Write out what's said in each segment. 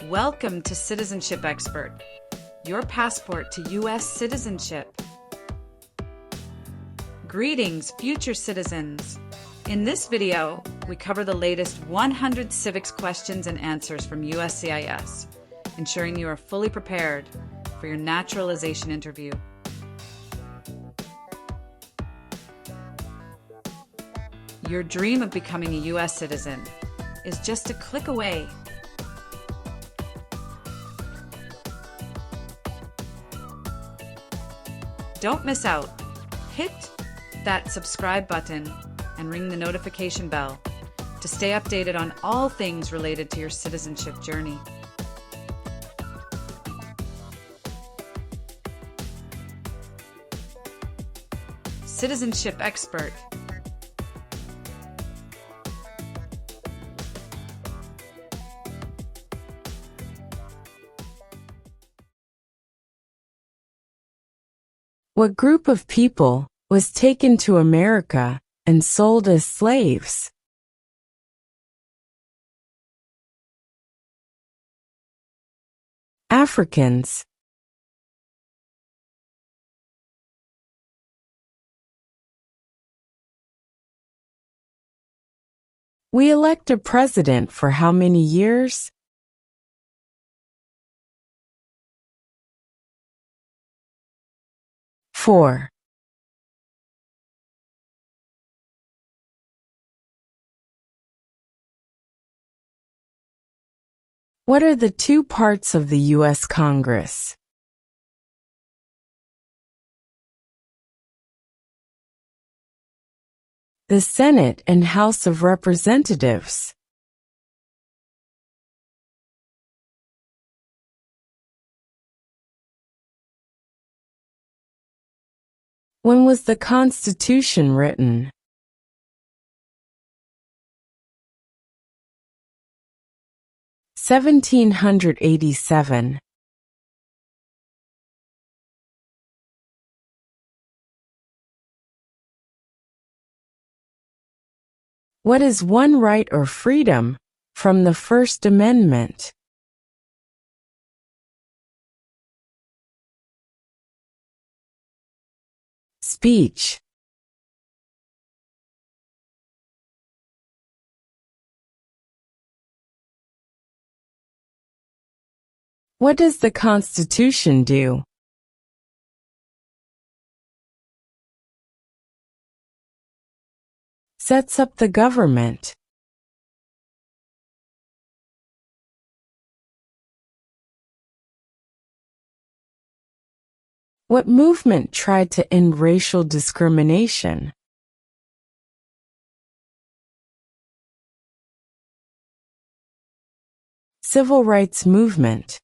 Welcome to Citizenship Expert, your passport to U.S. citizenship. Greetings, future citizens. In this video, we cover the latest 100 civics questions and answers from USCIS, ensuring you are fully prepared for your naturalization interview. Your dream of becoming a U.S. citizen is just a click away. Don't miss out. Hit that subscribe button and ring the notification bell to stay updated on all things related to your citizenship journey. Citizenship Expert. What group of people was taken to America and sold as slaves? Africans. We elect a president for how many years? 4. What are the two parts of the U.S. Congress? The Senate and House of Representatives. When was the Constitution written? (1787). What is one right or freedom from the First Amendment? Speech. What does the Constitution do? Sets up the government. What movement tried to end racial discrimination? Civil rights movement.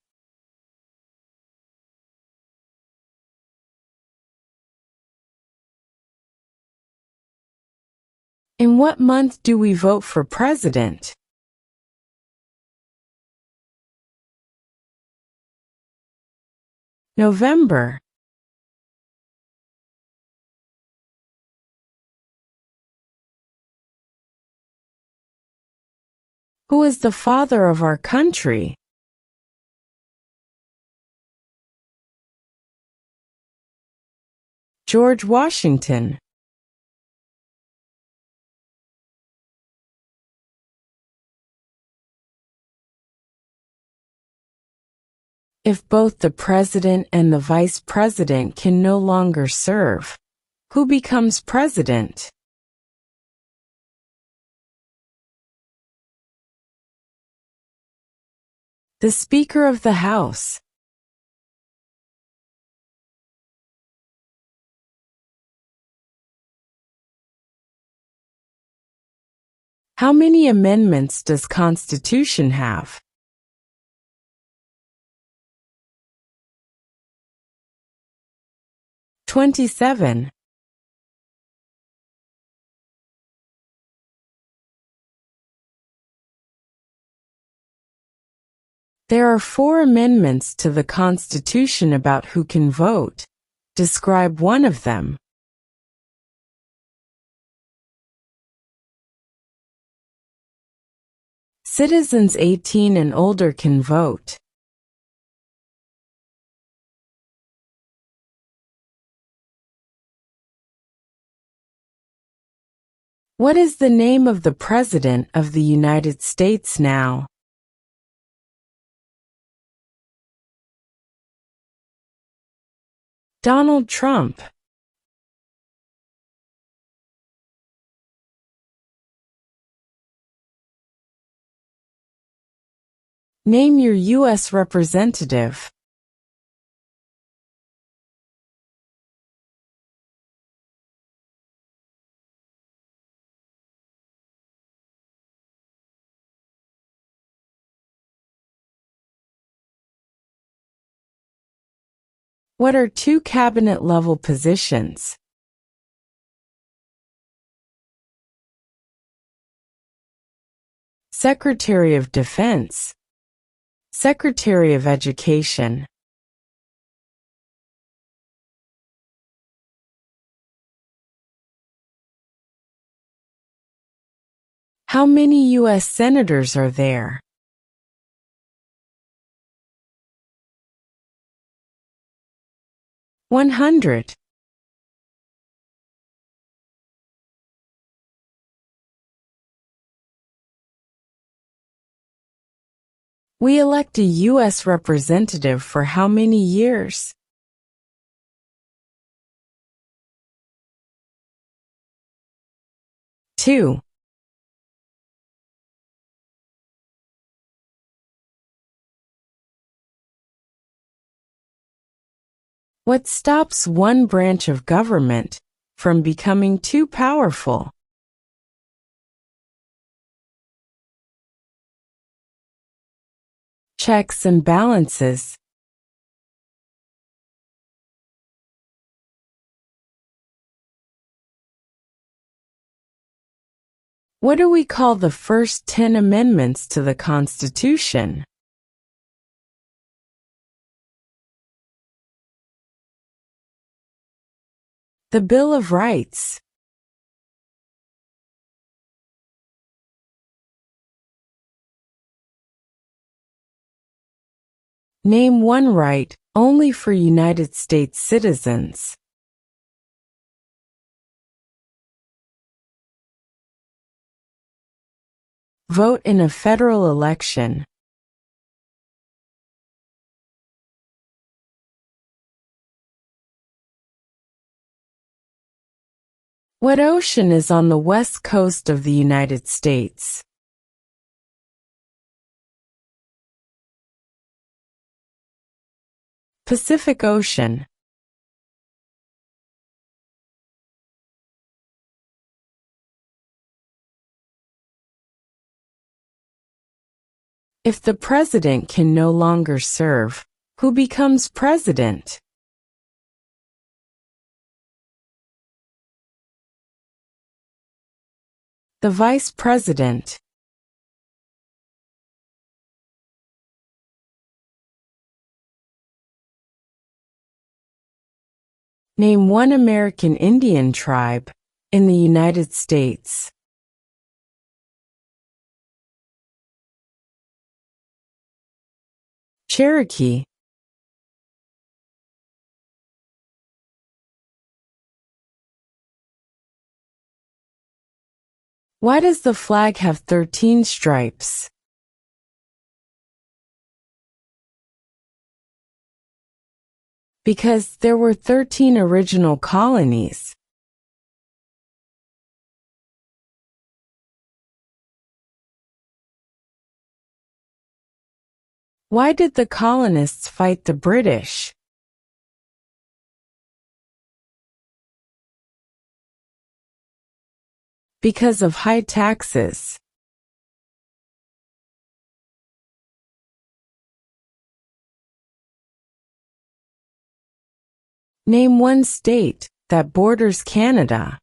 In what month do we vote for president? November. Who is the father of our country? George Washington. If both the president and the vice president can no longer serve, who becomes president? The Speaker of the House. How many amendments does Constitution have? 27. There are 4 amendments to the Constitution about who can vote. Describe one of them. Citizens 18 and older can vote. What is the name of the President of the United States now? Donald Trump. Name your U.S. representative. What are two cabinet-level positions? Secretary of Defense. Secretary of Education. How many U.S. senators are there? 100. We elect a U.S. representative for how many years? 2. What stops one branch of government from becoming too powerful? Checks and balances. What do we call the first 10 amendments to the Constitution? The Bill of Rights. Name one right only for United States citizens. Vote in a federal election. What ocean is on the west coast of the United States? Pacific Ocean. If the president can no longer serve, who becomes president? The vice president. Name one American Indian tribe in the United States. Cherokee. Why does the flag have 13 stripes? Because there were 13 original colonies. Why did the colonists fight the British? Because of high taxes. Name one state that borders Canada.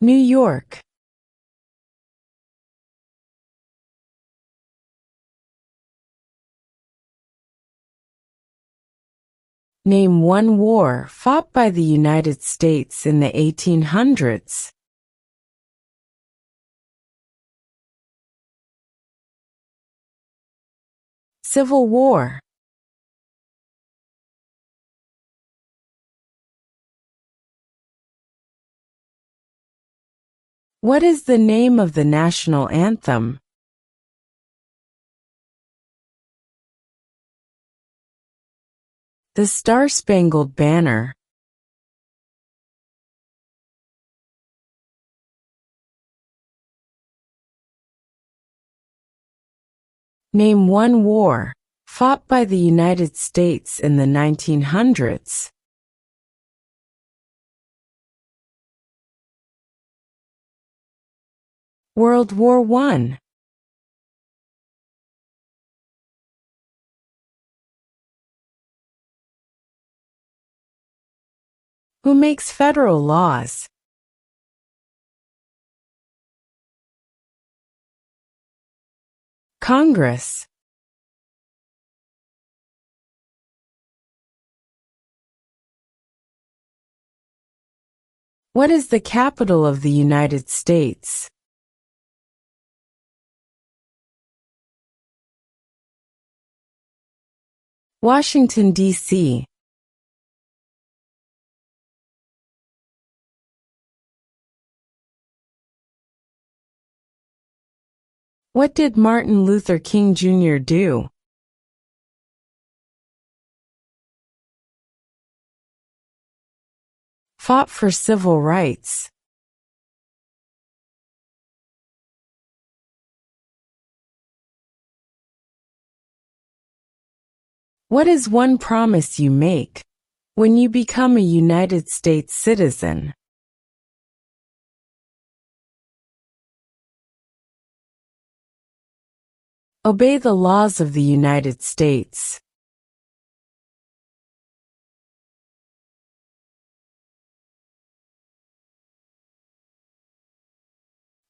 New York. Name one war fought by the United States in the 1800s. Civil War. What is the name of the national anthem? The Star-Spangled Banner. Name one war fought by the United States in the 1900s. World War I. Who makes federal laws? Congress. What is the capital of the United States? Washington, D.C. What did Martin Luther King Jr. do? Fought for civil rights. What is one promise you make when you become a United States citizen? Obey the laws of the United States.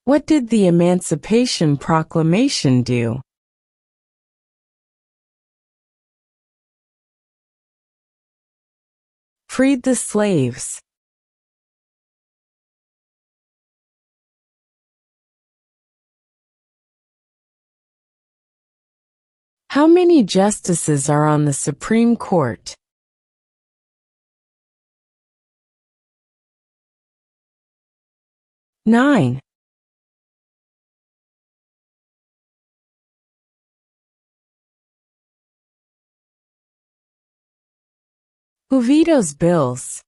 What did the Emancipation Proclamation do? Freed the slaves. How many justices are on the Supreme Court? 9. Who vetoes bills?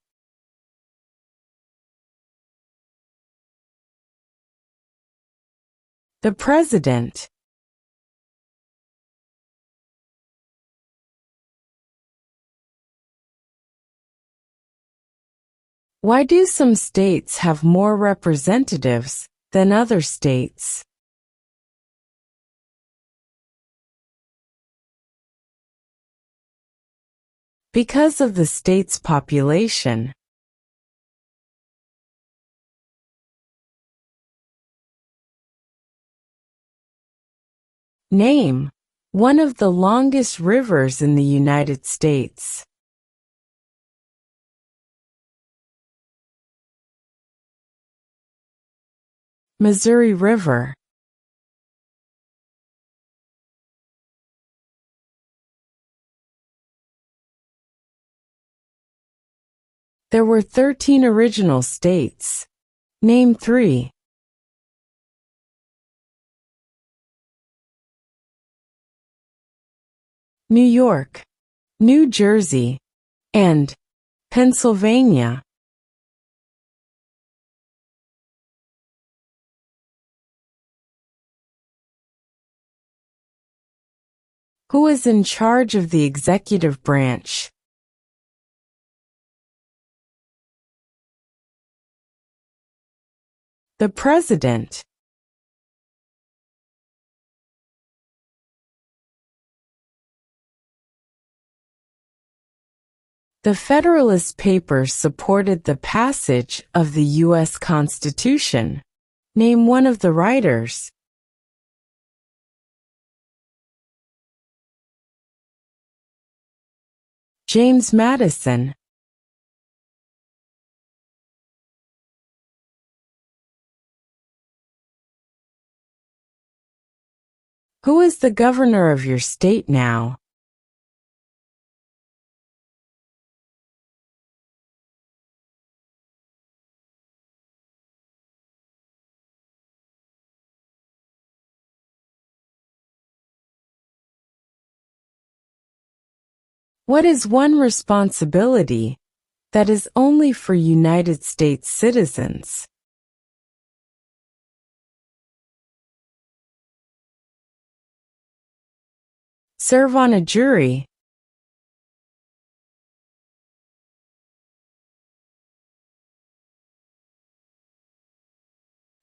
The President. Why do some states have more representatives than other states? Because of the state's population. Name one of the longest rivers in the United States. Missouri River. There were 13 original states. Name 3. New York, New Jersey, and Pennsylvania. Who is in charge of the executive branch? The President. The Federalist Papers supported the passage of the U.S. Constitution. Name one of the writers. James Madison. Who is the governor of your state now? What is one responsibility that is only for United States citizens? Serve on a jury.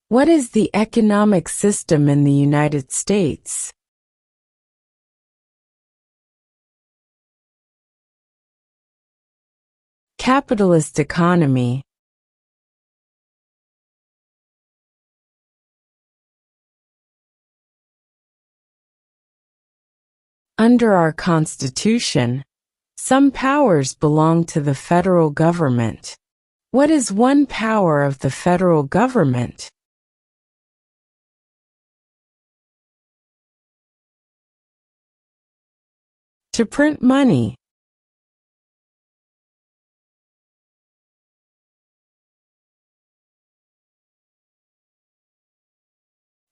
What is the economic system in the United States? Capitalist economy. Under our Constitution, some powers belong to the federal government. What is one power of the federal government? To print money.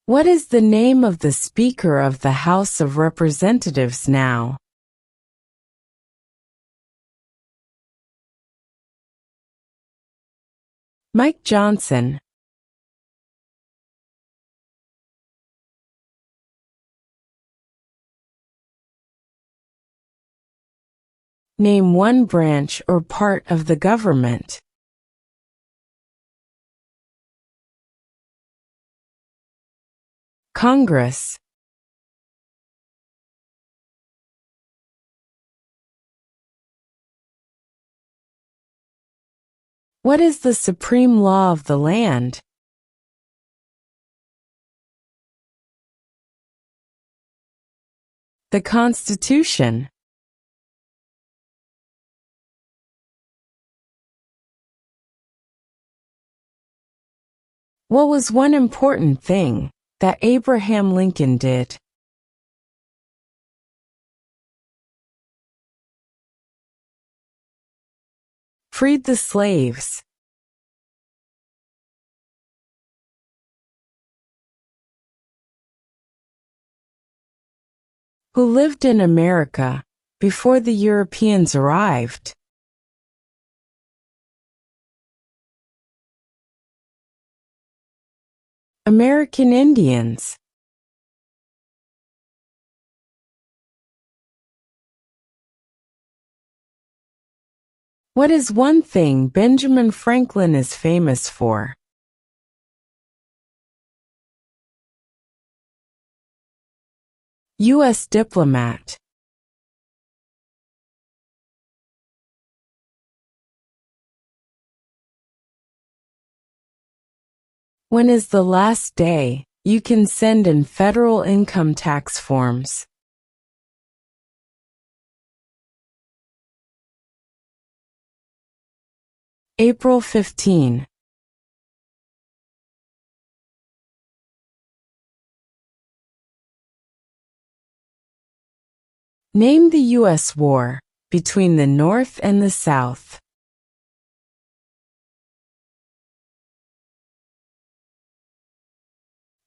What is the name of the Speaker of the House of Representatives now? Mike Johnson. Name one branch or part of the government. Congress. What is the supreme law of the land? The Constitution. What was one important thing that Abraham Lincoln did? Freed the slaves. Who lived in America before the Europeans arrived? American Indians. What is one thing Benjamin Franklin is famous for? U.S. diplomat. When is the last day you can send in federal income tax forms? April 15. Name the U.S. war between the North and the South.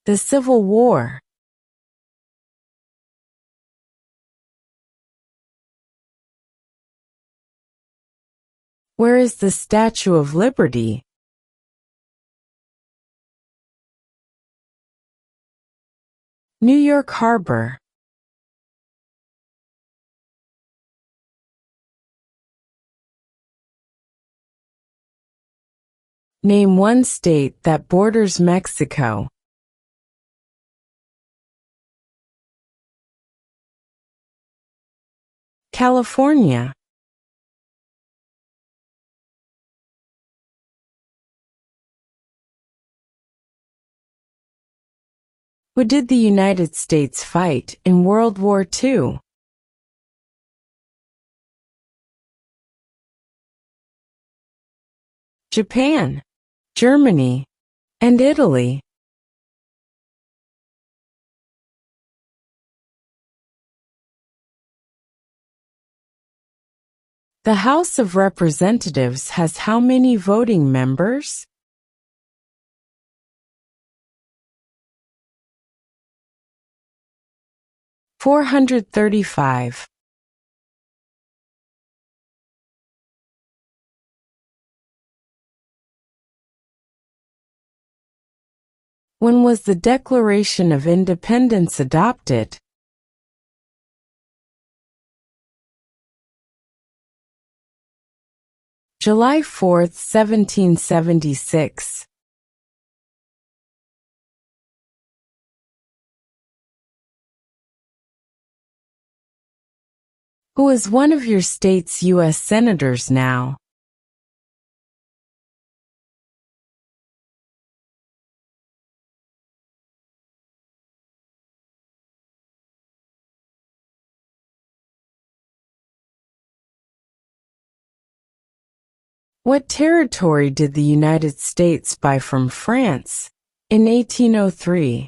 The Civil War. Where is the Statue of Liberty? New York Harbor. Name one state that borders Mexico. California. Who did the United States fight in World War II? Japan, Germany, and Italy. The House of Representatives has how many voting members? (435). When was the Declaration of Independence adopted? July 4, 1776. Who is one of your state's U.S. senators now? What territory did the United States buy from France in 1803?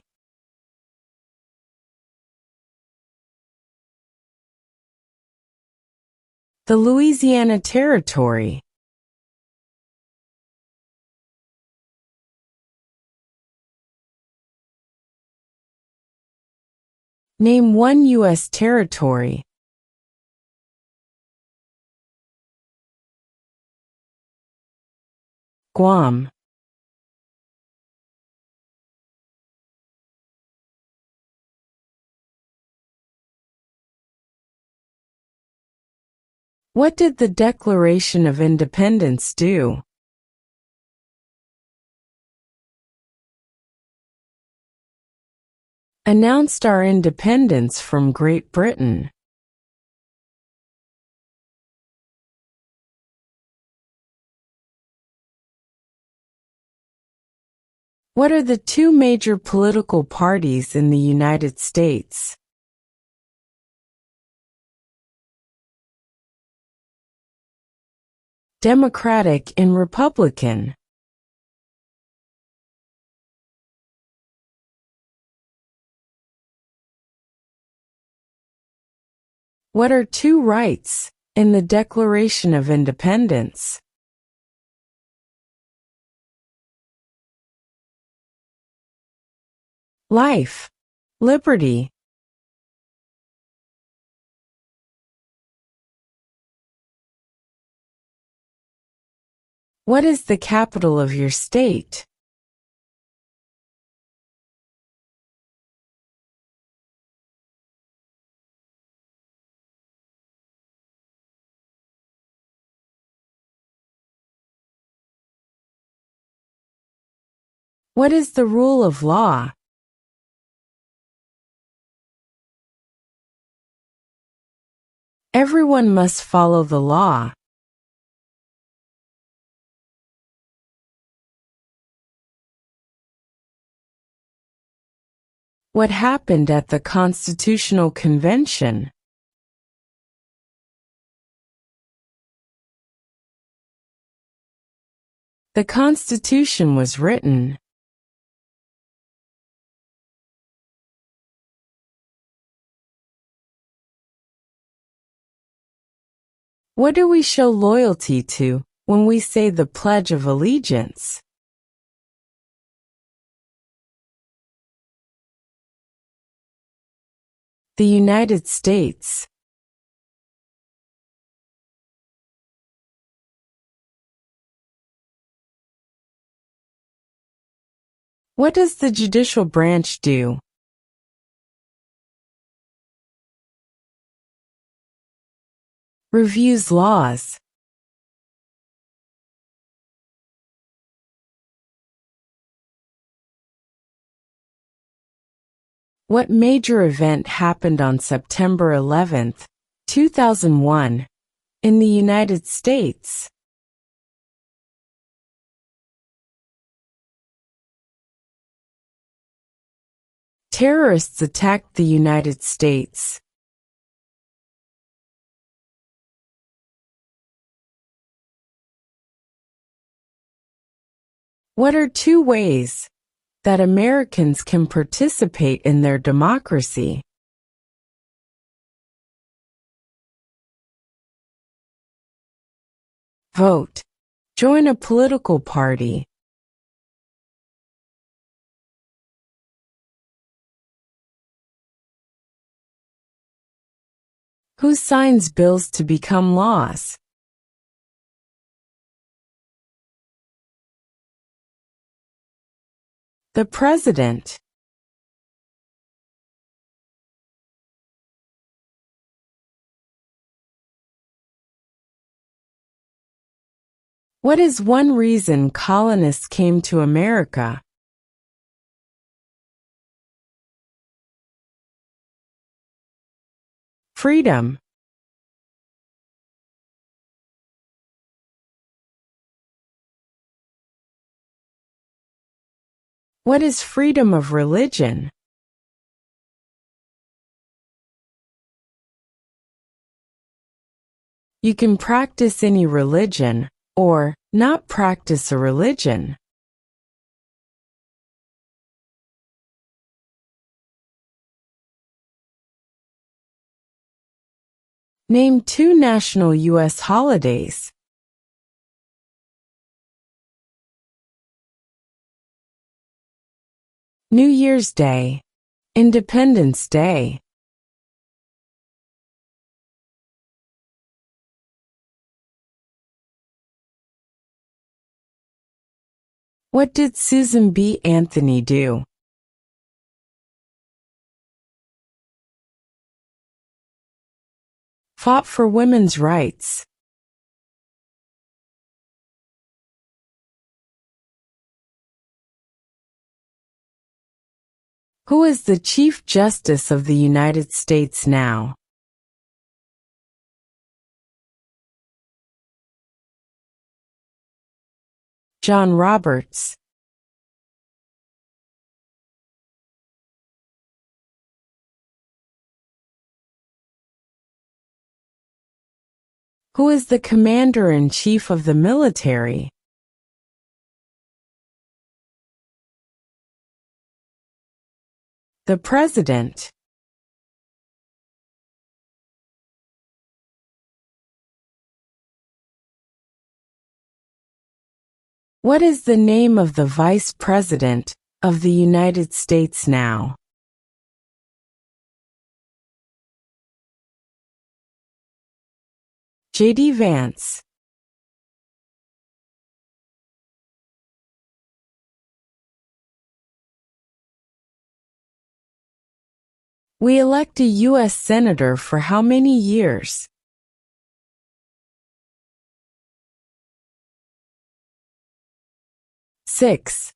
The Louisiana Territory. Name one U.S. territory. Guam. What did the Declaration of Independence do? Announced our independence from Great Britain. What are the two major political parties in the United States? Democratic and Republican. What are two rights in the Declaration of Independence? Life, liberty. What is the capital of your state? What is the rule of law? Everyone must follow the law. What happened at the Constitutional Convention? The Constitution was written. What do we show loyalty to when we say the Pledge of Allegiance? The United States. What does the judicial branch do? Reviews laws. What major event happened on September 11, 2001, in the United States? Terrorists attacked the United States. What are two ways that Americans can participate in their democracy? Vote. Join a political party. Who signs bills to become laws? The President. What is one reason colonists came to America? Freedom. What is freedom of religion? You can practice any religion, or not practice a religion. Name two national U.S. holidays. New Year's Day, Independence Day. What did Susan B. Anthony do? Fought for women's rights. Who is the Chief Justice of the United States now? John Roberts. Who is the Commander-in-Chief of the military? The President. What is the name of the Vice President of the United States now? J.D. Vance. We elect a U.S. Senator for how many years? Six.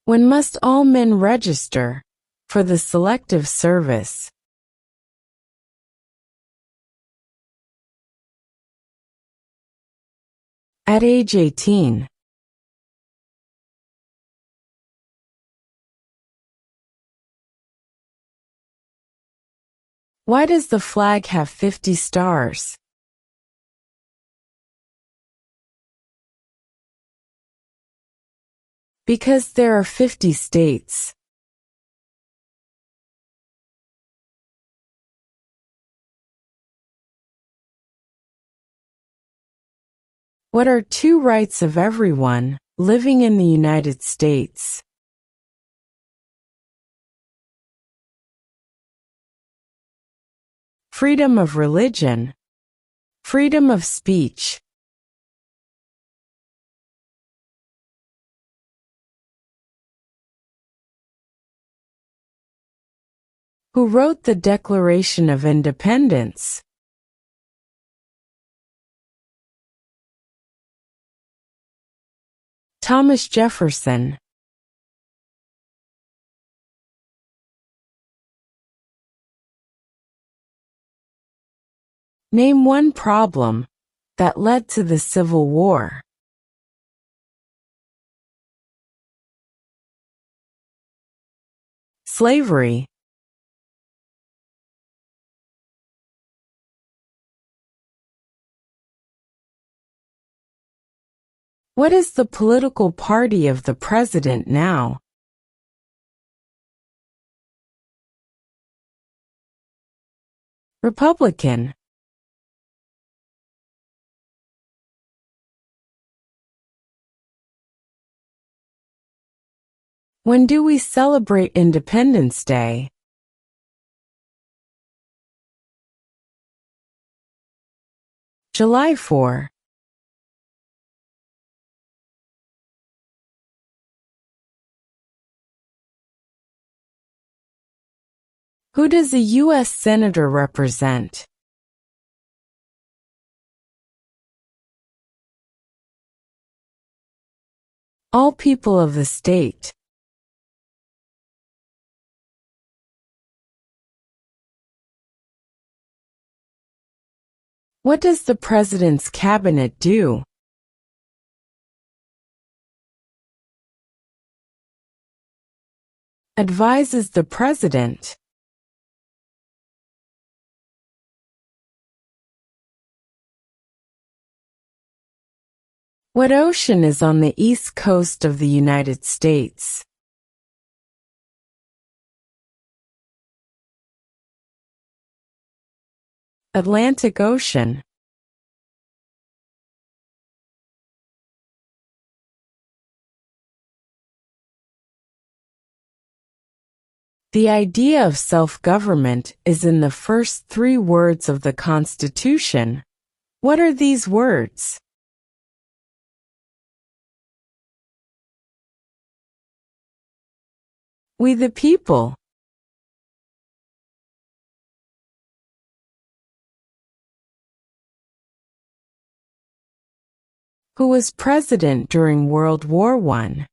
When must all men register for the Selective Service? At age 18. Why does the flag have 50 stars? Because there are 50 states. What are two rights of everyone living in the United States? Freedom of religion. Freedom of speech. Who wrote the Declaration of Independence? Thomas Jefferson. Name one problem that led to the Civil War. Slavery. What is the political party of the president now? Republican. When do we celebrate Independence Day? July 4. Who does a U.S. Senator represent? All people of the state. What does the President's cabinet do? Advises the President. What ocean is on the east coast of the United States? Atlantic Ocean. The idea of self-government is in the first 3 words of the Constitution. What are these words? We the people. Who was president during World War I?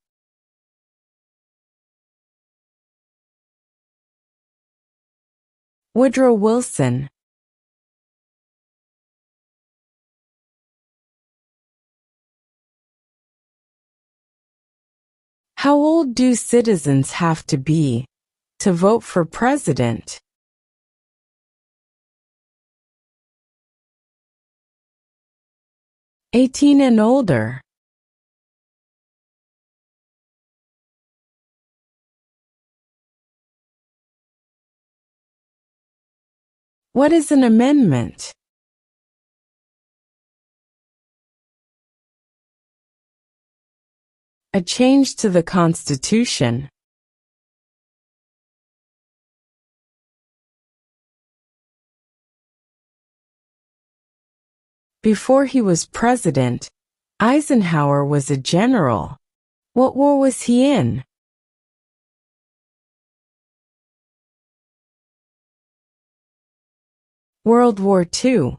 Woodrow Wilson. How old do citizens have to be to vote for president? 18 and older. What is an amendment? A change to the Constitution. Before he was president, Eisenhower was a general. What war was he in? World War II.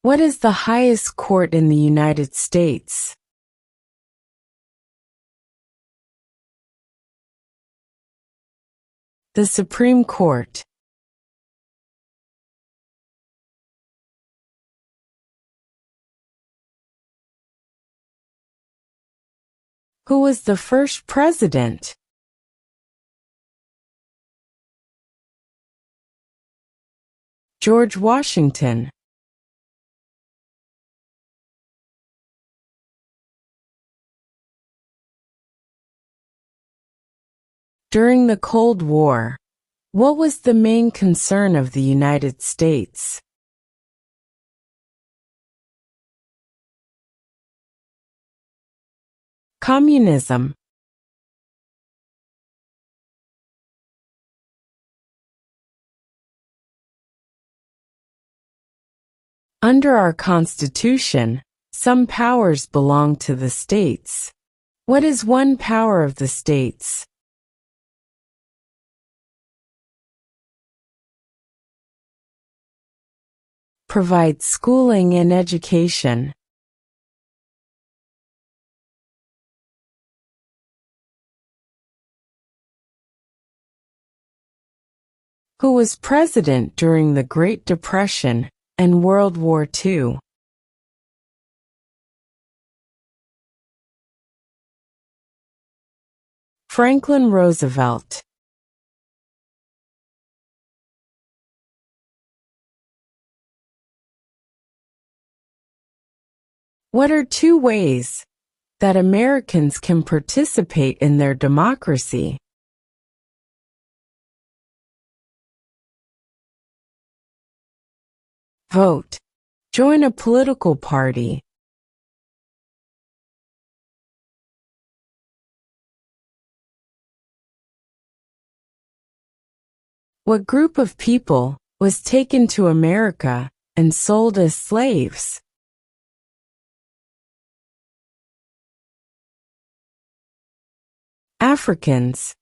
What is the highest court in the United States? The Supreme Court. Who was the first president? George Washington. During the Cold War, what was the main concern of the United States? Communism. Under our Constitution, some powers belong to the states. What is one power of the states? Provide schooling and education. Who was president during the Great Depression and World War II? Franklin Roosevelt. What are two ways that Americans can participate in their democracy? Vote. Join a political party. What group of people was taken to America and sold as slaves? Africans.